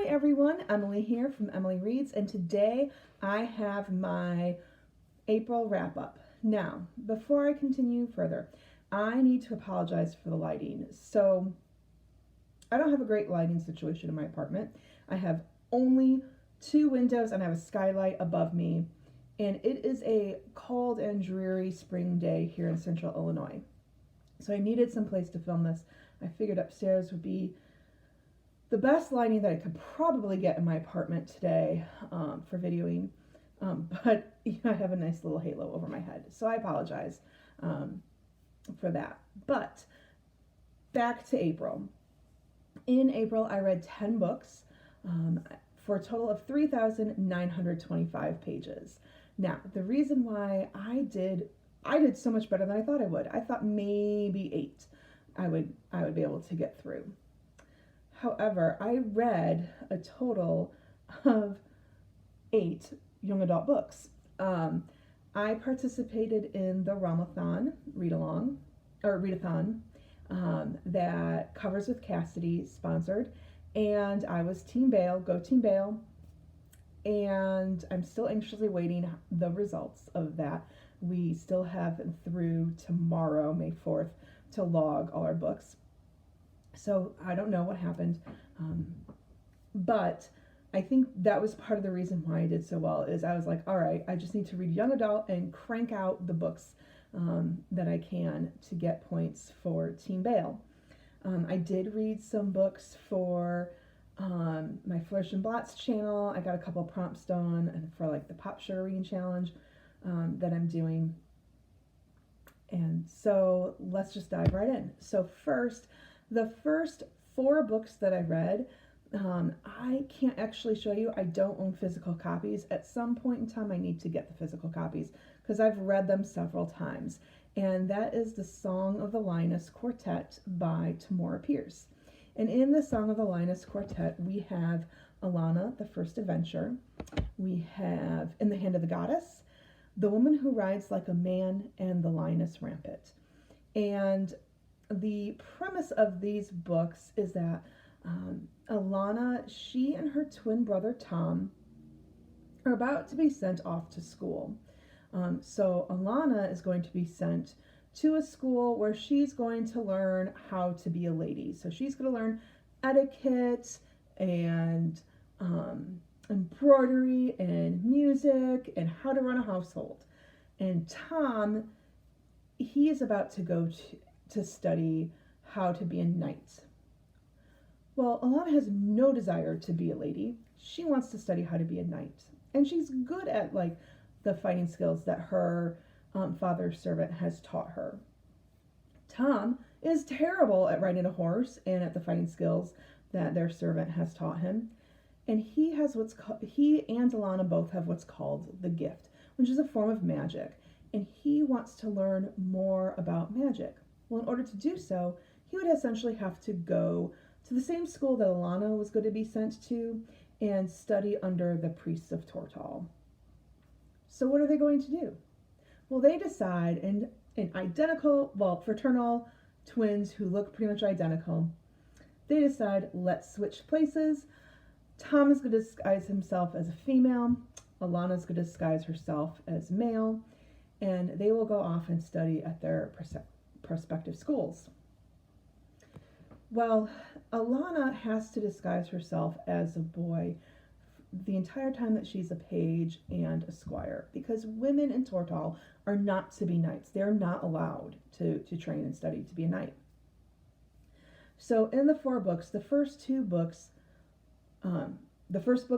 Hi everyone, Emily here from Emily Reads, and today I have my April wrap up. Now, before I continue further, I need to apologize for the lighting. So, I don't have a great lighting situation in my apartment. I have only two windows and I have a skylight above me, and it is a cold and dreary spring day here in central Illinois. So, I needed some place to film this. I figured upstairs would be the best lighting that I could probably get in my apartment today for videoing. But I have a nice little halo over my head, so I apologize for that. But back to April. In April, I read 10 books for a total of 3,925 pages. Now, the reason why I did so much better than I thought I would. I thought maybe 8 I would be able to get through. However, I read a total of 8 young adult books. I participated in the Ramathon readathon that Covers with Cassidy sponsored, and I was Team Bale, go Team Bale, and I'm still anxiously waiting the results of that. We still have through tomorrow, May 4th, to log all our books. So I don't know what happened, but I think that was part of the reason why I did so well. Is I was like, all right, I just need to read young adult and crank out the books that I can to get points for Team Bale. I did read some books for my Flourish and Blots channel. I got a couple prompts done and for like the Pop Sugar Reading Challenge that I'm doing. And so let's just dive right in. So first, the first 4 books that I read, I can't actually show you. I don't own physical copies. At some point in time, I need to get the physical copies because I've read them several times. And that is the Song of the Linus Quartet by Tamora Pierce. And in the Song of the Linus Quartet, we have Alana, the First Adventure. We have In the Hand of the Goddess, The Woman Who Rides Like a Man, and The Linus Rampant. And the premise of these books is that Alana, she and her twin brother Tom are about to be sent off to school. So Alana is going to be sent to a school where she's going to learn how to be a lady. So she's going to learn etiquette and embroidery and music and how to run a household. And Tom, he is about to go to study how to be a knight. Well, Alana has no desire to be a lady. She wants to study how to be a knight. And she's good at like the fighting skills that her father's servant has taught her. Tom is terrible at riding a horse and at the fighting skills that their servant has taught him. And he and Alana both have what's called the gift, which is a form of magic. And he wants to learn more about magic. Well, in order to do so, he would essentially have to go to the same school that Alana was going to be sent to and study under the priests of Tortal. So what are they going to do? Well, they decide in fraternal twins who look pretty much identical, they decide, let's switch places. Tom is going to disguise himself as a female. Alana's going to disguise herself as male. And they will go off and study at their prospective schools. Well, Alana has to disguise herself as a boy the entire time that she's a page and a squire, because women in Tortal are not to be knights. They're not allowed to train and study to be a knight. So in the 4 books, the first book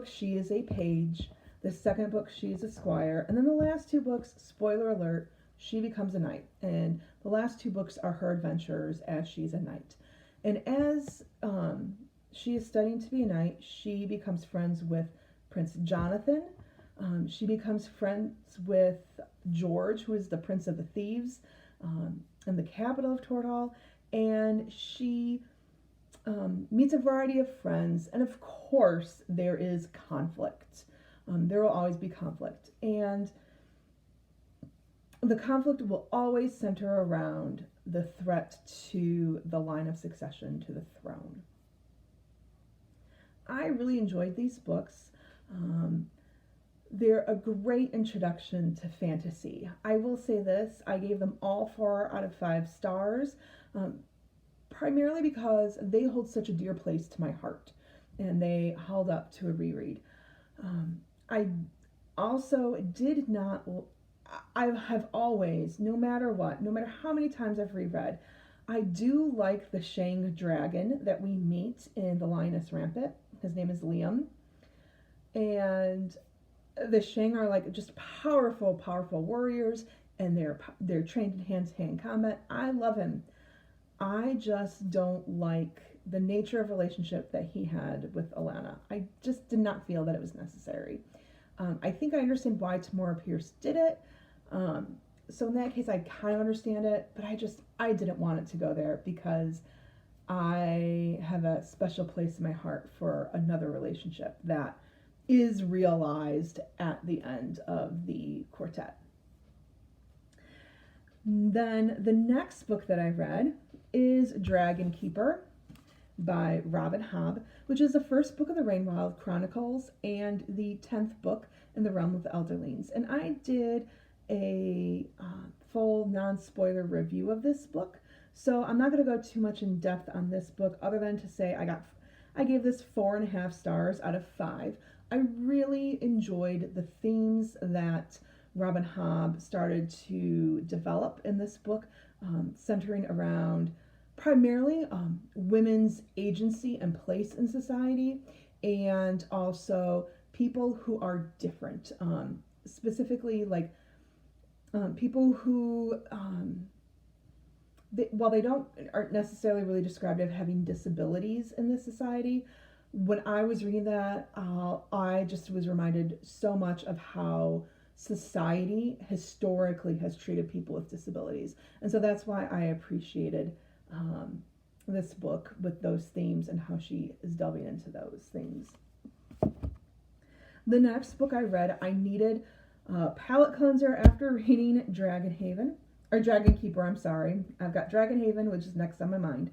she is a page, the second book she is a squire, and then the last 2 books, spoiler alert, she becomes a knight. And the last 2 books are her adventures as she's a knight. And as she is studying to be a knight, she becomes friends with Prince Jonathan. She becomes friends with George, who is the Prince of the Thieves in the capital of Tortal. And she meets a variety of friends. And of course, there is conflict. There will always be conflict. And the conflict will always center around the threat to the line of succession to the throne. I really enjoyed these books. Um, they're a great introduction to fantasy. I will say this, I gave them all 4 out of 5 stars, um, primarily because they hold such a dear place to my heart and they held up to a reread. I also did not, I have always, no matter what, no matter how many times I've reread, I do like the Shang dragon that we meet in The Lioness Rampant. His name is Liam. And the Shang are like just powerful, powerful warriors, and they're trained in hand-to-hand combat. I love him. I just don't like the nature of relationship that he had with Alana. I just did not feel that it was necessary. I think I understand why Tamora Pierce did it. Um, so in that case, I kind of understand it, but I didn't want it to go there because I have a special place in my heart for another relationship that is realized at the end of the quartet. Then the next book that I read is Dragon Keeper by Robin Hobb, which is the first book of the Rainwild Chronicles and the 10th book in the realm of the Elderlings. And I did a full non-spoiler review of this book, so I'm not going to go too much in depth on this book other than to say I gave this 4.5 stars out of 5. I really enjoyed the themes that Robin Hobb started to develop in this book, centering around primarily women's agency and place in society, and also people who are different, specifically like people who, while they aren't necessarily really described as having disabilities in this society. When I was reading that, I just was reminded so much of how society historically has treated people with disabilities. And so that's why I appreciated this book with those themes and how she is delving into those things. The next book I read, I needed a palate cleanser after reading Dragon Keeper, I'm sorry. I've got Dragon Haven, which is next on my mind.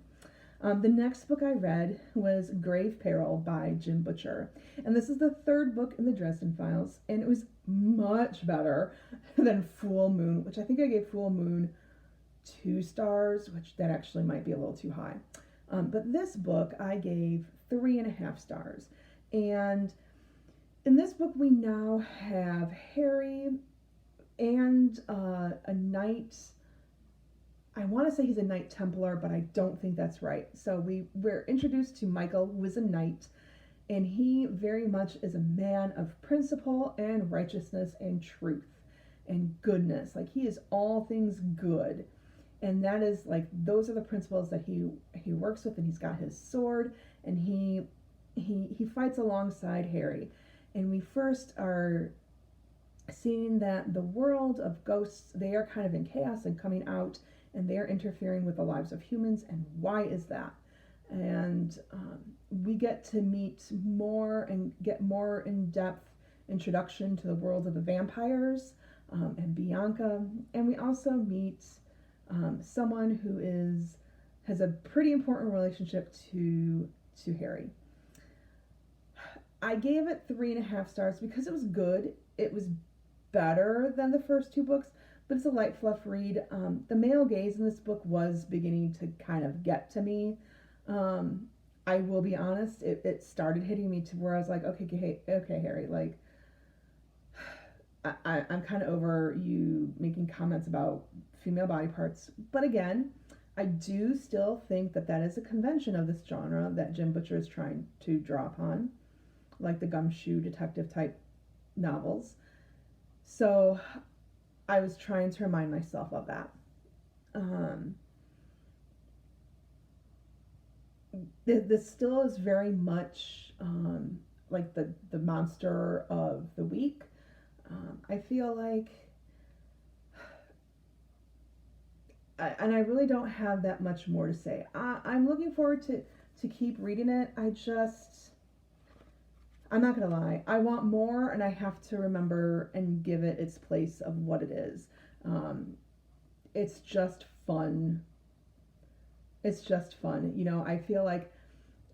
The next book I read was Grave Peril by Jim Butcher. And this is the 3rd book in the Dresden Files, and it was much better than Full Moon, which I think I gave Full Moon 2 stars, which that actually might be a little too high. But this book I gave 3.5 stars. And in this book we now have Harry and a knight. I want to say he's a Knight Templar, but I don't think that's right. So we're introduced to Michael, who is a knight, and he very much is a man of principle and righteousness and truth and goodness. Like, he is all things good. And that is like, those are the principles that he works with, and he's got his sword, and he fights alongside Harry. And we first are seeing that the world of ghosts, they are kind of in chaos and coming out, and they're interfering with the lives of humans, and why is that? And we get to meet more and get more in-depth introduction to the world of the vampires and Bianca, and we also meet someone who has a pretty important relationship to Harry. I gave it 3.5 stars because it was good. It was better than the first 2 books, but it's a light fluff read. The male gaze in this book was beginning to kind of get to me. I will be honest, it started hitting me to where I was like, okay, Harry, like, I'm kind of over you making comments about female body parts. But again, I do still think that is a convention of this genre that Jim Butcher is trying to draw upon, like the gumshoe detective type novels. So I was trying to remind myself of that. This still is very much like the monster of the week. I feel like, and I really don't have that much more to say. I'm looking forward to keep reading it. I'm not gonna lie, I want more, and I have to remember and give it its place of what it is. It's just fun. You know, I feel like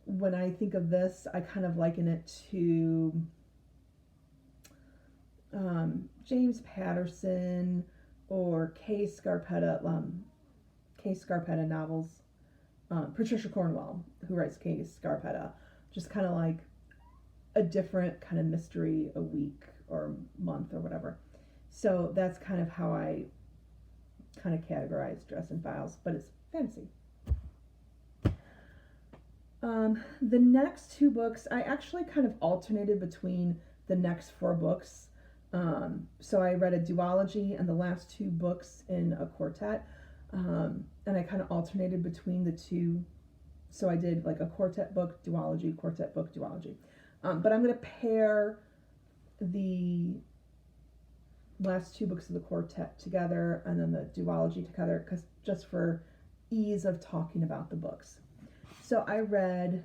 when I think of this, I kind of liken it to James Patterson or Kay Scarpetta novels. Patricia Cornwell, who writes Kay Scarpetta, just kind of like a different kind of mystery a week or month or whatever. So that's kind of how I kind of categorize Dresden Files, but it's fantasy. The next two books, I actually kind of alternated between the next four books. So I read a duology and the last two books in a quartet. And I kind of alternated between the two. So I did like a quartet book, duology, quartet book, duology. But I'm going to pair the last two books of the quartet together and then the duology together, because just for ease of talking about the books. So I read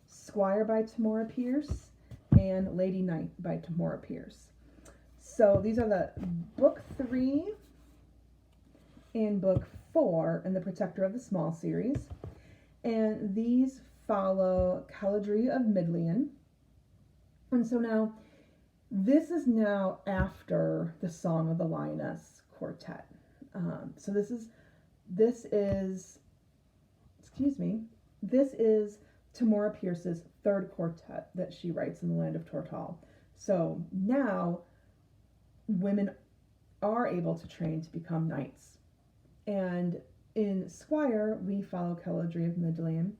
Squire by Tamora Pierce and Lady Knight by Tamora Pierce. So these are the book 3 and book 4 in the Protector of the Small series. And these follow Caladry of Midlien. And so now, this is now after the Song of the Lioness quartet. So this is Tamora Pierce's third quartet that she writes in the land of Tortall. So now women are able to train to become knights. And in Squire, we follow Caladry of Midlien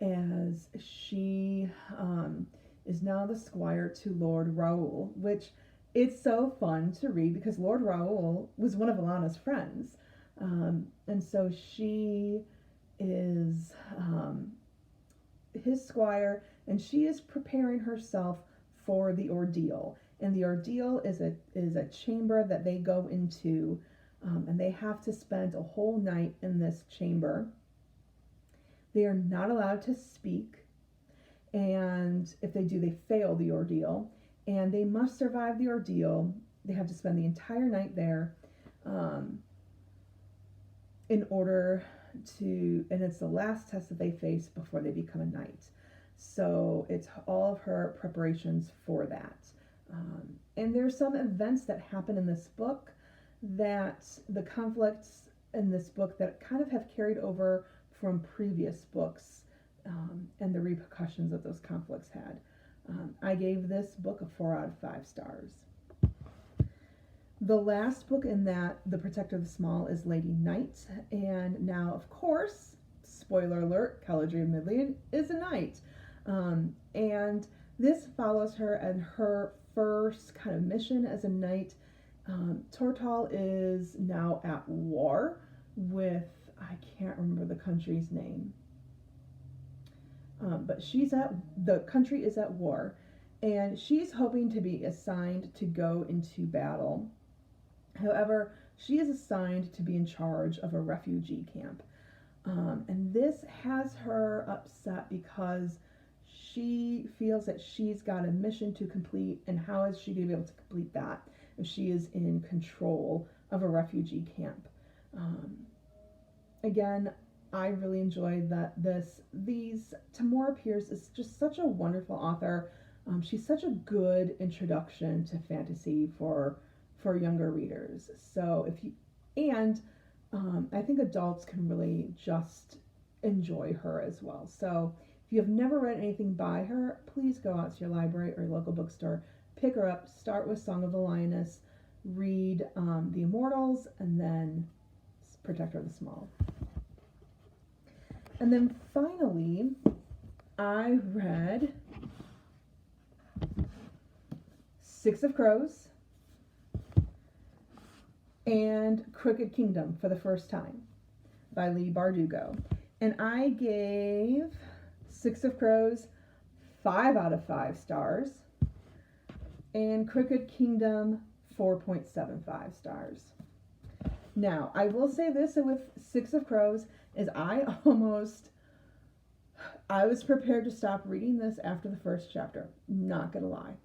as she is now the squire to Lord Raoul, which it's so fun to read because Lord Raoul was one of Alana's friends. And so she is his squire, and she is preparing herself for the ordeal. And the ordeal is a chamber that they go into, and they have to spend a whole night in this chamber. They are not allowed to speak, and if they do, they fail the ordeal, and they must survive the ordeal. They have to spend the entire night there in order to, and it's the last test that they face before they become a knight. So it's all of her preparations for that. And there's some events that happen in this book, that the conflicts in this book that kind of have carried over from previous books, and the repercussions that those conflicts had. I gave this book a 4 out of 5 stars. The last book in that, The Protector of the Small, is Lady Knight. And now, of course, spoiler alert, Caladry of Midlien is a knight. And this follows her and her first kind of mission as a knight. Tortall is now at war with, I can't remember the country's name. But the country is at war, and she's hoping to be assigned to go into battle. However, she is assigned to be in charge of a refugee camp. And this has her upset because she feels that she's got a mission to complete, and how is she going to be able to complete that if she is in control of a refugee camp? Again, I really enjoyed Tamora Pierce is just such a wonderful author. She's such a good introduction to fantasy for younger readers. So I think adults can really just enjoy her as well. So if you have never read anything by her, please go out to your library or local bookstore, pick her up, start with Song of the Lioness, read The Immortals, and then Protector of the Small. And then finally, I read Six of Crows and Crooked Kingdom for the first time by Lee Bardugo. And I gave Six of Crows 5 out of 5 stars and Crooked Kingdom 4.75 stars. Now, I will say this with Six of Crows is I was prepared to stop reading this after the first chapter. Not gonna lie.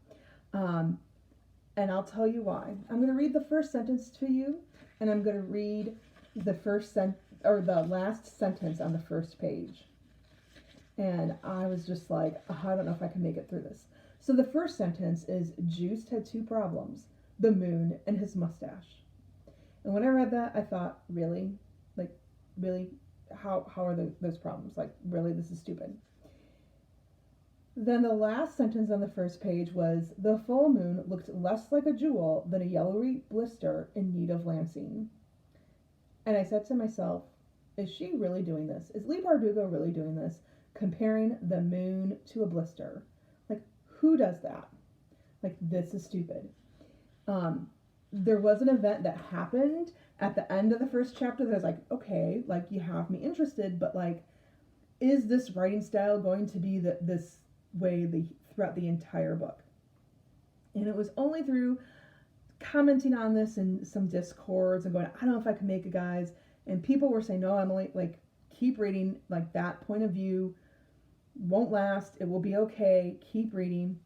And I'll tell you why. I'm going to read the first sentence to you, and I'm going to read the last sentence on the first page. And I was just like, I don't know if I can make it through this. So the first sentence is Juiced had two problems, the moon and his mustache. And when I read that, I thought, really? Like, really? How are those problems? Like, really, this is stupid. Then the last sentence on the first page was the full moon looked less like a jewel than a yellowy blister in need of lancing. And I said to myself, is she really doing this? Is Leigh Bardugo really doing this? Comparing the moon to a blister. Like, who does that? Like, this is stupid. There was an event that happened at the end of the first chapter that I was like, okay, like, you have me interested, but like, is this writing style going to be this way throughout the entire book? And it was only through commenting on this in some discords and going, I don't know if I can make it, guys. And people were saying, no, Emily, like, keep reading. Like, that point of view won't last. It will be okay. Keep reading.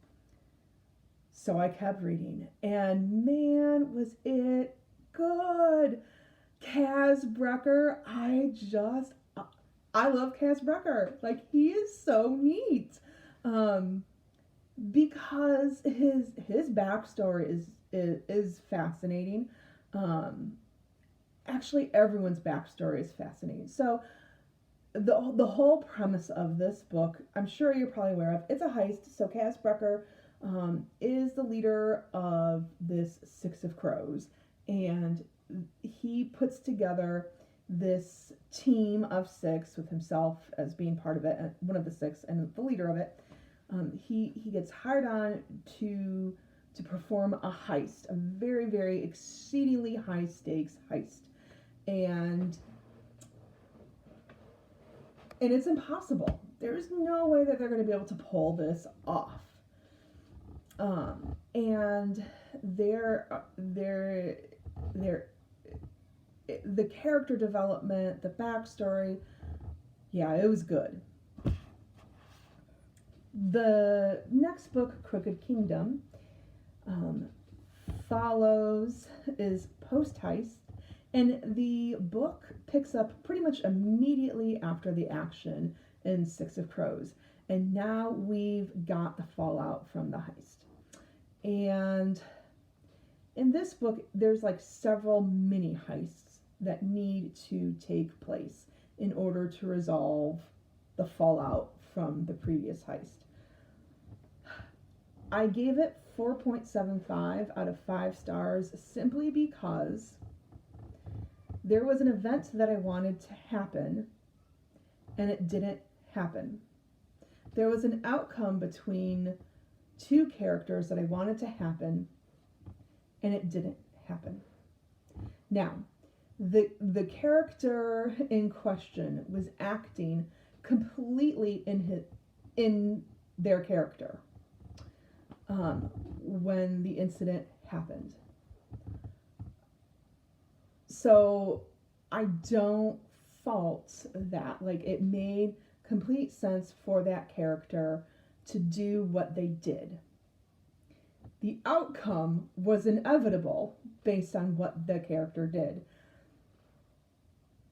So I kept reading. And man, was it good. Kaz Brecker, I love Kaz Brecker. Like, he is so neat. Because his backstory is fascinating. Actually, everyone's backstory is fascinating. So the whole premise of this book, I'm sure you're probably aware of, it's a heist. So Kaz Brecker is the leader of this Six of Crows, and he puts together this team of six with himself as being part of it, one of the six, and the leader of it. He gets hired on to perform a heist, a very, very exceedingly high stakes heist, and it's impossible. There's no way that they're going to be able to pull this off. And the character development, the backstory, yeah, it was good. The next book, Crooked Kingdom, is post-heist, and the book picks up pretty much immediately after the action in Six of Crows. And now we've got the fallout from the heist. And in this book, there's like several mini heists that need to take place in order to resolve the fallout from the previous heist. I gave it 4.75 out of 5 stars simply because there was an event that I wanted to happen and it didn't happen. There was an outcome between two characters that I wanted to happen and it didn't happen. Now, the character in question was acting completely in their character when the incident happened. So I don't fault that. Like, it made complete sense for that character to do what they did. The outcome was inevitable based on what the character did.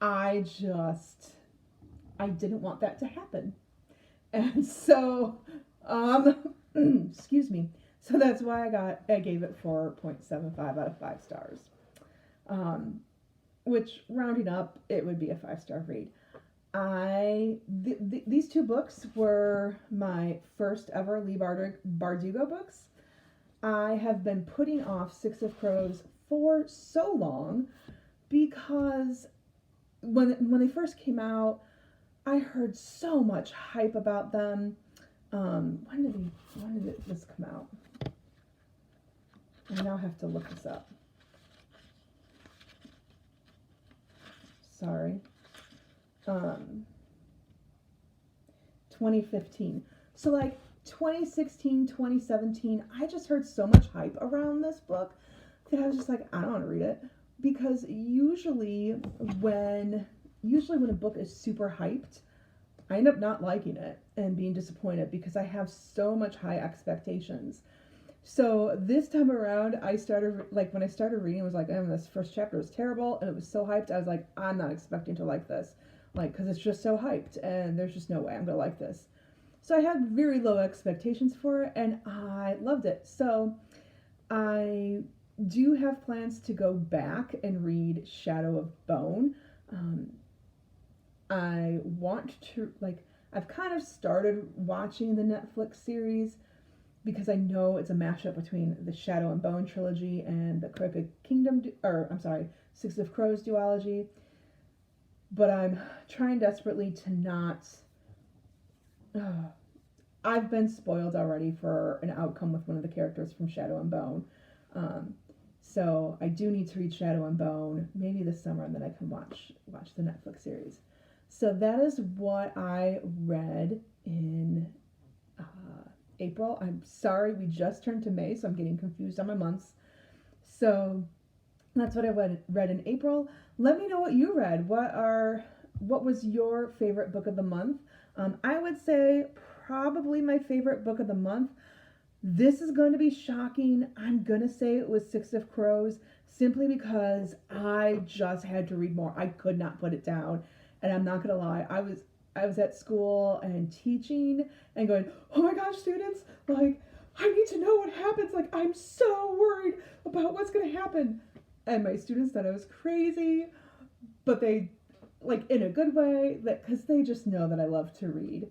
I didn't want that to happen. And so, excuse me. So that's why I gave it 4.75 out of 5 stars. Which, rounding up, it would be a 5-star read. These two books were my first ever Leigh Bardugo books. I have been putting off Six of Crows for so long because when they first came out, I heard so much hype about them. When did this come out? I now have to look this up. Sorry. 2015. So like 2016, 2017, I just heard so much hype around this book that I was just like, I don't want to read it. Because usually when a book is super hyped, I end up not liking it and being disappointed because I have so much high expectations. So this time around, when I started reading, it was like, this first chapter was terrible, and it was so hyped, I was like, I'm not expecting to like this. Like, because it's just so hyped, and there's just no way I'm going to like this. So I had very low expectations for it, and I loved it. So I do have plans to go back and read Shadow of Bone. Um, I want to, like, I've kind of started watching the Netflix series because I know it's a mashup between the Shadow and Bone trilogy and the Crooked Kingdom, or I'm sorry, Six of Crows duology. But I'm trying desperately to not. Uh, I've been spoiled already for an outcome with one of the characters from Shadow and Bone. Um, so I do need to read Shadow and Bone maybe this summer, and then I can watch the Netflix series. So that is what I read in April. I'm sorry, we just turned to May, so I'm getting confused on my months. So that's what I read in April. Let me know what you read. What was your favorite book of the month? I would say probably my favorite book of the month. This is going to be shocking. I'm going to say it was Six of Crows simply because I just had to read more. I could not put it down. And I'm not going to lie, I was at school and teaching and going, "Oh my gosh, students, like I need to know what happens. Like I'm so worried about what's going to happen." And my students thought I was crazy, but they, like, in a good way, that because they just know that I love to read.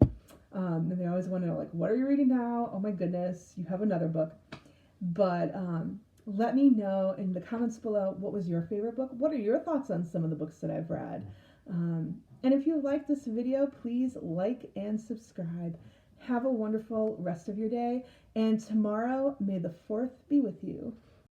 And they always want to know, like, what are you reading now? Oh my goodness, you have another book. But let me know in the comments below, what was your favorite book? What are your thoughts on some of the books that I've read? And if you like this video, please like and subscribe. Have a wonderful rest of your day. And tomorrow, may the 4th be with you.